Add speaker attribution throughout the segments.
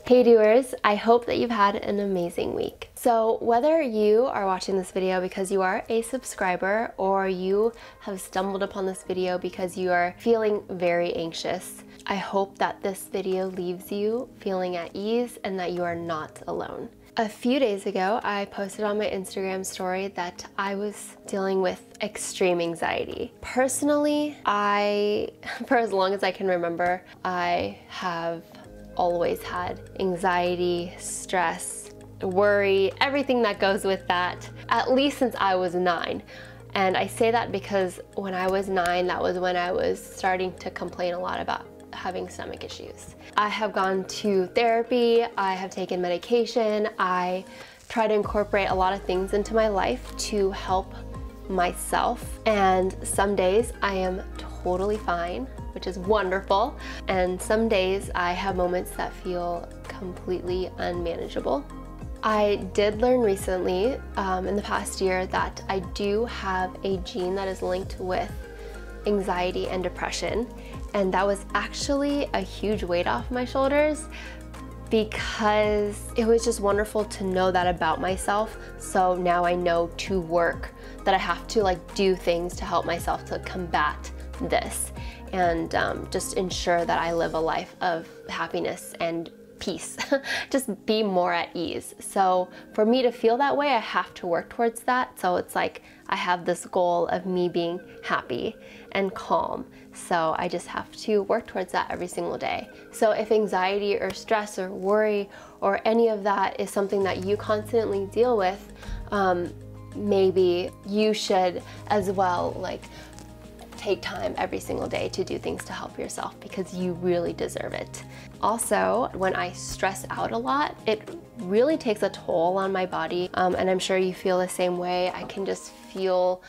Speaker 1: Hey doers, I hope that you've had an amazing week. So whether you are watching this video because you are a subscriber or you have stumbled upon this video because you are feeling very anxious, I hope that this video leaves you feeling at ease and that you are not alone. A few days ago, I posted on my Instagram story that I was dealing with extreme anxiety. Personally, for as long as I can remember, I have always had anxiety, stress, worry, everything that goes with that, at least since I was 9. And I say that because when I was 9, that was when I was starting to complain a lot about having stomach issues. I have gone to therapy, I have taken medication, I try to incorporate a lot of things into my life to help myself, and some days I am totally fine, which is wonderful, and some days I have moments that feel completely unmanageable. I did learn recently, in the past year, that I do have a gene that is linked with anxiety and depression, and that was actually a huge weight off my shoulders because it was just wonderful to know that about myself. So now I know to work, that I have to do things to help myself to combat this and just ensure that I live a life of happiness and peace, just be more at ease. So for me to feel that way, I have to work towards that. So it's like I have this goal of me being happy and calm. So I just have to work towards that every single day. So if anxiety or stress or worry or any of that is something that you constantly deal with, maybe you should as well take time every single day to do things to help yourself because you really deserve it. Also, when I stress out a lot, it really takes a toll on my body, and I'm sure you feel the same way. I can just feel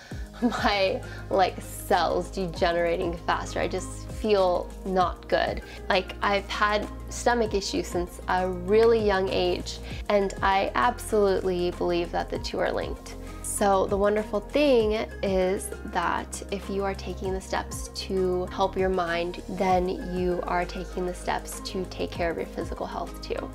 Speaker 1: my cells degenerating faster. I just feel not good. I've had stomach issues since a really young age, and I absolutely believe that the two are linked. So the wonderful thing is that if you are taking the steps to help your mind, then you are taking the steps to take care of your physical health too.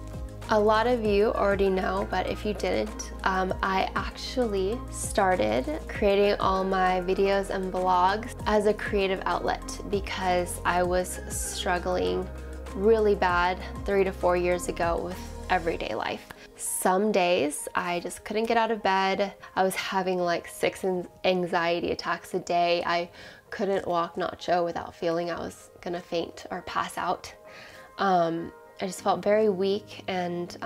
Speaker 1: A lot of you already know, but if you didn't, I actually started creating all my videos and vlogs as a creative outlet because I was struggling really bad 3 to 4 years ago with everyday life. Some days I just couldn't get out of bed. I was having 6 anxiety attacks a day. I couldn't walk Nacho without feeling I was gonna faint or pass out. I just felt very weak, and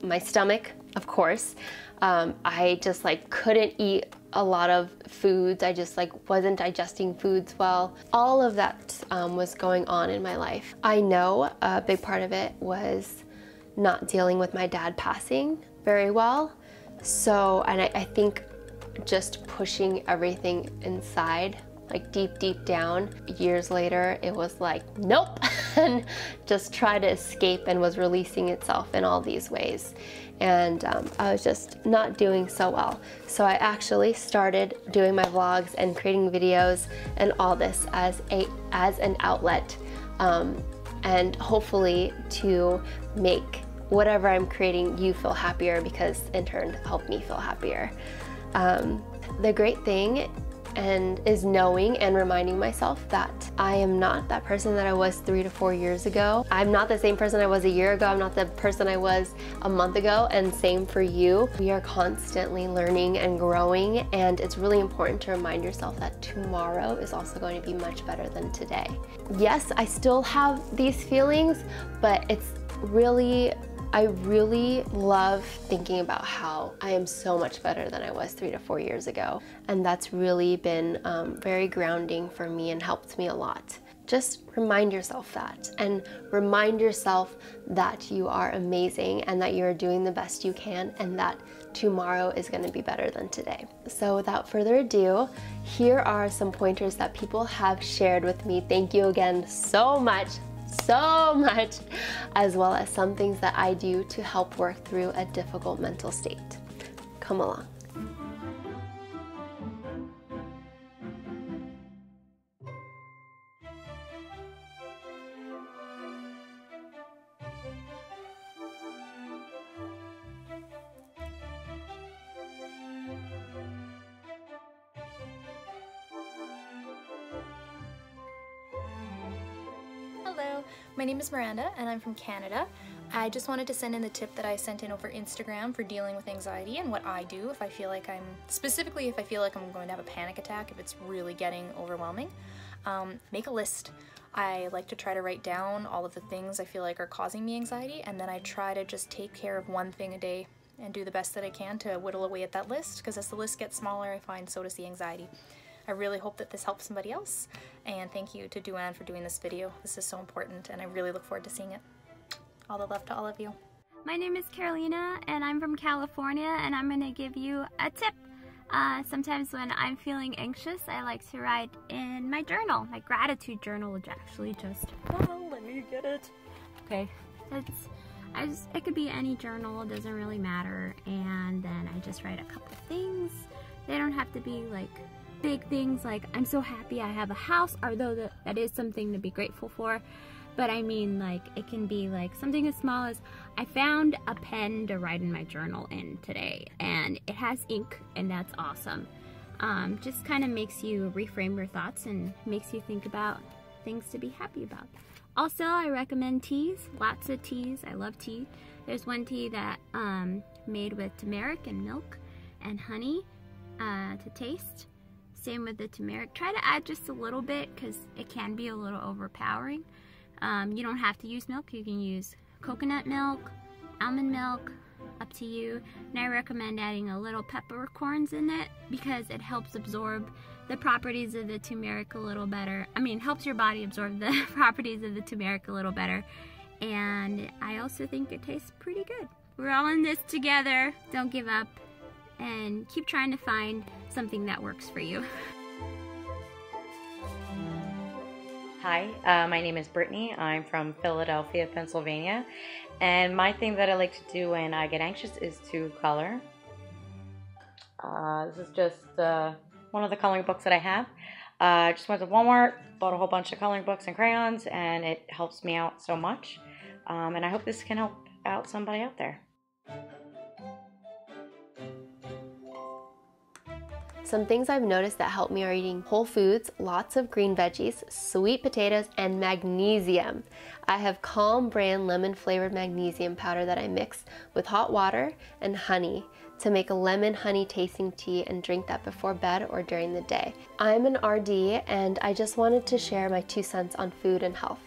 Speaker 1: my stomach, of course. I just couldn't eat a lot of foods. I just wasn't digesting foods well. All of that was going on in my life. I know a big part of it was not dealing with my dad passing very well. So, and I think just pushing everything inside, deep down, years later, it was nope, and just try to escape, and was releasing itself in all these ways. And I was just not doing so well. So I actually started doing my vlogs and creating videos and all this as an outlet, and hopefully to make whatever I'm creating you feel happier, because in turn help me feel happier. The great thing is knowing and reminding myself that I am not that person that I was 3 to 4 years ago. I'm not the same person I was a year ago. I'm not the person I was a month ago, and same for you. We are constantly learning and growing, and it's really important to remind yourself that tomorrow is also going to be much better than today. Yes, I still have these feelings, but I really love thinking about how I am so much better than I was 3 to 4 years ago. And that's really been very grounding for me and helped me a lot. Just remind yourself that, and remind yourself that you are amazing and that you're doing the best you can, and that tomorrow is going to be better than today. So without further ado, here are some pointers that people have shared with me. Thank you again so much, as well as some things that I do to help work through a difficult mental state. Come along.
Speaker 2: My name is Miranda and I'm from Canada. I just wanted to send in the tip that I sent in over Instagram for dealing with anxiety and what I do if I feel like specifically if I feel like I'm going to have a panic attack, if it's really getting overwhelming. Make a list. I like to try to write down all of the things I feel like are causing me anxiety, and then I try to just take care of one thing a day and do the best that I can to whittle away at that list, because as the list gets smaller, I find so does the anxiety. I really hope that this helps somebody else, and thank you to Duan for doing this video. This is so important, and I really look forward to seeing it. All the love to all of you.
Speaker 3: My name is Carolina, and I'm from California, and I'm going to give you a tip. Sometimes when I'm feeling anxious, I like to write in my journal, my gratitude journal, which actually just, oh, let me get it. Okay, it could be any journal, it doesn't really matter, and then I just write a couple things. They don't have to be like big things like I'm so happy I have a house, although that is something to be grateful for. But I mean, like, it can be like something as small as I found a pen to write in my journal in today, and it has ink, and that's awesome. Just kind of makes you reframe your thoughts and makes you think about things to be happy about. Also, I recommend teas, lots of teas. I love tea. There's one tea that made with turmeric and milk and honey to taste. Same with the turmeric. Try to add just a little bit because it can be a little overpowering. You don't have to use milk. You can use coconut milk, almond milk, up to you. And I recommend adding a little peppercorns in it because it helps absorb the properties of the turmeric a little better. I mean, helps your body absorb the properties of the turmeric a little better. And I also think it tastes pretty good. We're all in this together. Don't give up and keep trying to find something that works for you.
Speaker 4: Hi, my name is Brittany. I'm from Philadelphia, Pennsylvania, and my thing that I like to do when I get anxious is to color. This is just one of the coloring books that I have. I just went to Walmart, bought a whole bunch of coloring books and crayons, and it helps me out so much. And I hope this can help out somebody out there.
Speaker 1: Some things I've noticed that help me are eating whole foods, lots of green veggies, sweet potatoes, and magnesium. I have Calm brand lemon flavored magnesium powder that I mix with hot water and honey to make a lemon honey tasting tea and drink that before bed or during the day. I'm an RD and I just wanted to share my 2 cents on food and health.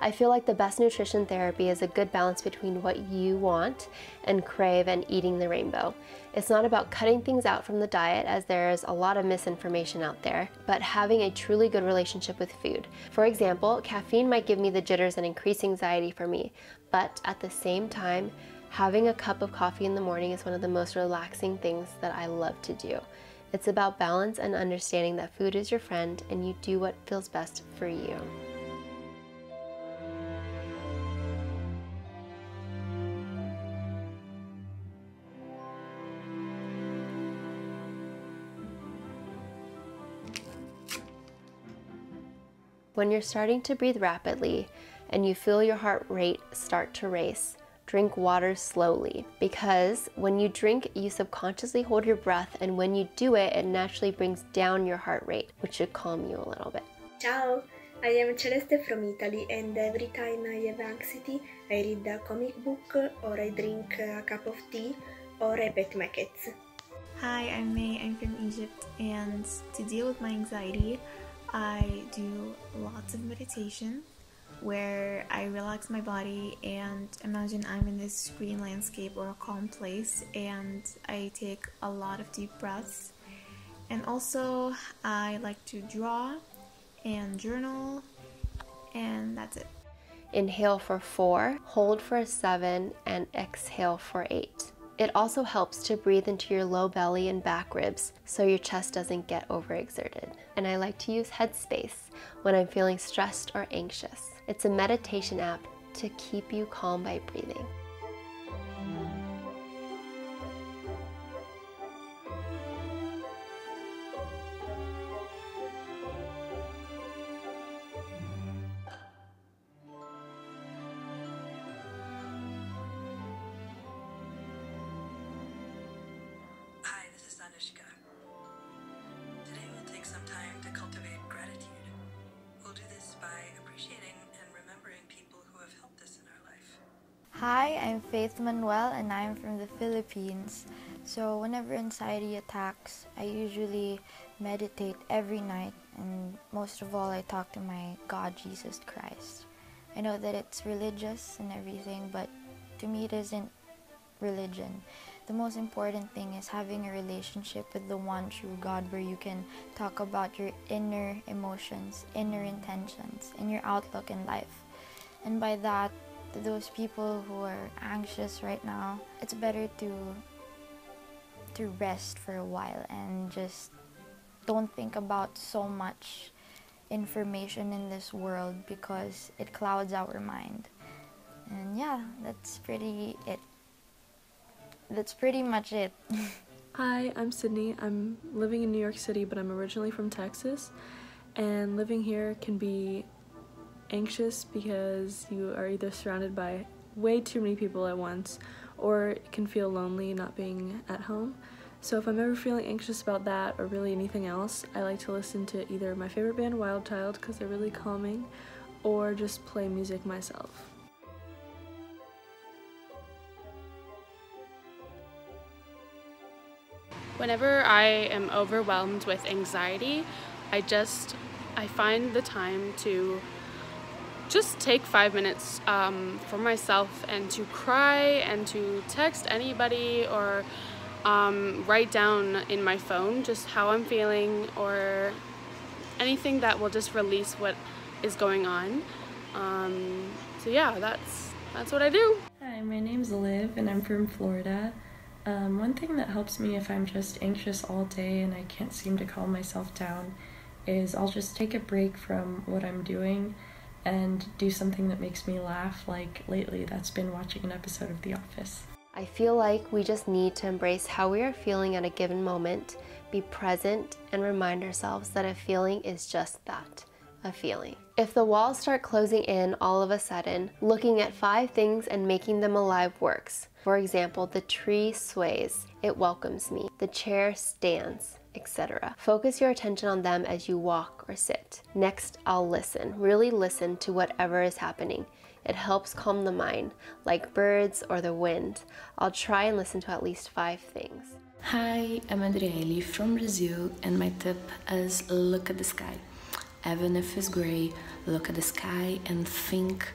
Speaker 1: I feel like the best nutrition therapy is a good balance between what you want and crave and eating the rainbow. It's not about cutting things out from the diet, as there is a lot of misinformation out there, but having a truly good relationship with food. For example, caffeine might give me the jitters and increase anxiety for me, but at the same time, having a cup of coffee in the morning is one of the most relaxing things that I love to do. It's about balance and understanding that food is your friend and you do what feels best for you. When you're starting to breathe rapidly and you feel your heart rate start to race, drink water slowly, because when you drink, you subconsciously hold your breath, and when you do it, it naturally brings down your heart rate, which should calm you a little bit.
Speaker 5: Ciao, I am Celeste from Italy, and every time I have anxiety, I read a comic book, or I drink a cup of tea, or I pet my cats.
Speaker 6: Hi, I'm May, I'm from Egypt, and to deal with my anxiety, I do lots of meditation where I relax my body and imagine I'm in this green landscape or a calm place, and I take a lot of deep breaths. And also I like to draw and journal, and that's it.
Speaker 1: Inhale for 4, hold for 7, and exhale for 8. It also helps to breathe into your low belly and back ribs so your chest doesn't get overexerted. And I like to use HeadSpace when I'm feeling stressed or anxious. It's a meditation app to keep you calm by breathing.
Speaker 7: Today we'll take some time to cultivate gratitude. We'll do this by appreciating and remembering people
Speaker 8: Hi, I'm Faith Manuel and I'm from the Philippines. So whenever anxiety attacks, I usually meditate every night, and most of all I talk to my God, Jesus Christ. I know that it's religious and everything, but to me it isn't religion. The most important thing is having a relationship with the one true God, where you can talk about your inner emotions, inner intentions, and your outlook in life. And by that, to those people who are anxious right now, it's better to rest for a while and just don't think about so much information in this world, because it clouds our mind. And yeah, that's pretty much it.
Speaker 9: Hi, I'm Sydney. I'm living in New York City, but I'm originally from Texas, and living here can be anxious because you are either surrounded by way too many people at once, or it can feel lonely not being at home. So if I'm ever feeling anxious about that or really anything else, I like to listen to either my favorite band, Wild Child, because they're really calming, or just play music myself.
Speaker 10: Whenever I am overwhelmed with anxiety, I find the time to just take 5 minutes for myself and to cry and to text anybody, or write down in my phone just how I'm feeling, or anything that will just release what is going on. So yeah, that's what I do.
Speaker 11: Hi, my name's Liv and I'm from Florida. One thing that helps me if I'm just anxious all day and I can't seem to calm myself down is I'll just take a break from what I'm doing and do something that makes me laugh. Like lately, that's been watching an episode of The Office.
Speaker 1: I feel like we just need to embrace how we are feeling at a given moment, be present, and remind ourselves that a feeling is just that, a feeling. If the walls start closing in all of a sudden, looking at 5 things and making them alive works. For example, the tree sways, it welcomes me, the chair stands, etc. Focus your attention on them as you walk or sit. Next, I'll listen. Really listen to whatever is happening. It helps calm the mind, like birds or the wind. I'll try and listen to at least 5 things.
Speaker 12: Hi, I'm Adriele from Brazil, and my tip is look at the sky. Even if it's gray, look at the sky and think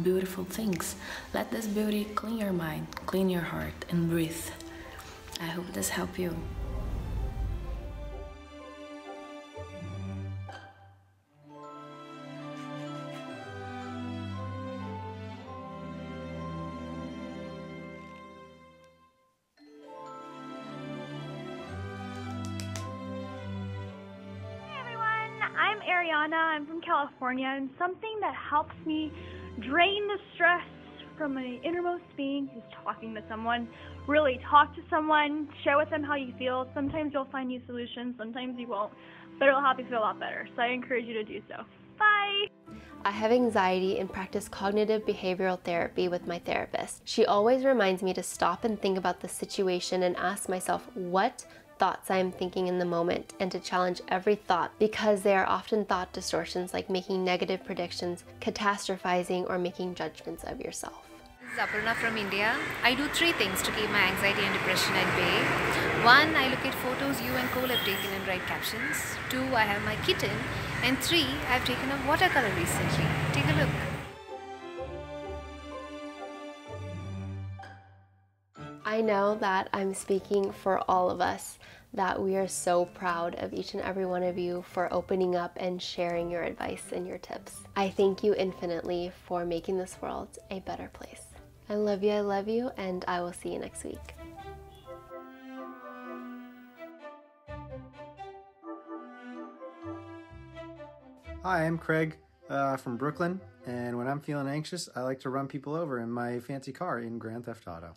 Speaker 12: beautiful things. Let this beauty clean your mind, clean your heart, and breathe. I hope this helps you.
Speaker 3: I'm Ariana, I'm from California, and something that helps me drain the stress from my innermost being is talking to someone. Really talk to someone, share with them how you feel. Sometimes you'll find new solutions, sometimes you won't, but it'll help you feel a lot better. So I encourage you to do so. Bye!
Speaker 1: I have anxiety and practice cognitive behavioral therapy with my therapist. She always reminds me to stop and think about the situation and ask myself what thoughts I am thinking in the moment, and to challenge every thought, because they are often thought distortions like making negative predictions, catastrophizing, or making judgments of yourself.
Speaker 13: This is Aparna from India. I do 3 things to keep my anxiety and depression at bay. 1, I look at photos you and Cole have taken and write captions. 2, I have my kitten. And 3, I've taken up watercolor recently. Take a look.
Speaker 1: I know that I'm speaking for all of us, that we are so proud of each and every one of you for opening up and sharing your advice and your tips. I thank you infinitely for making this world a better place. I love you, and I will see you next week.
Speaker 14: Hi, I'm Craig from Brooklyn, and when I'm feeling anxious, I like to run people over in my fancy car in Grand Theft Auto.